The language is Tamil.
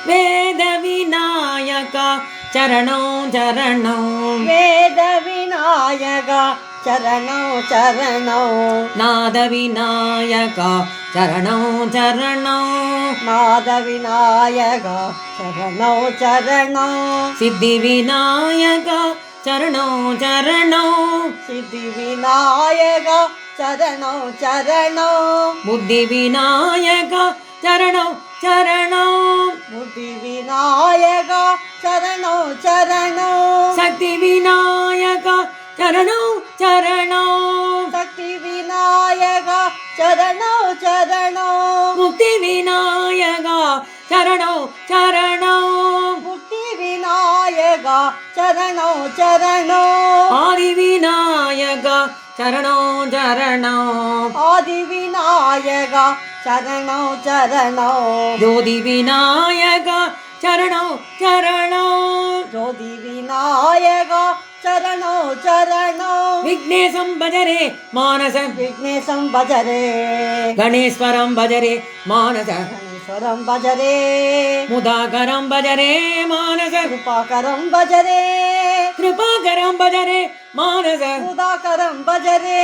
வேத விநாயகா சரணோ சரணோ வேத விநாயகா சரணோ சரணோ நாத விநாயகா சரணோ சரணோ நாத விநாயகா சரணோ சரணோ சித்தி விநாயகா சரணோ சரணோ சித்தி விநாயகா சரணோ சரணோ புத்தி விநாயகா சரணோ சரணோ புத்தி விநாயகா சரணோ சரணோ சக்தி விநாயகா சரணோ சரணோ சக்தி விநாயகா சரணோ சரணோ முக்தி விநாயகா சரணோ சரணோ முக்தி விநாயகா சரணோ சரணோ ஆதி விநாயகா சரணோ சரணோ ஆதி விநாயகா சரணோ சரணோ ஜோதி விநாயகா சரணோ சரணோ ஜோதி விநாயகா சரணோ சரணோ விக்னேசம் பஜரே மானச விக்னேசம் பஜரே கணேஸ்வரம் பஜரே மானச கணேஸ்வரம் பஜரே முதாகரம் பஜரே மானச கிருபாகரம் பஜரே கிருபாகரம் பஜரே மானச சுதாகரம் பஜரே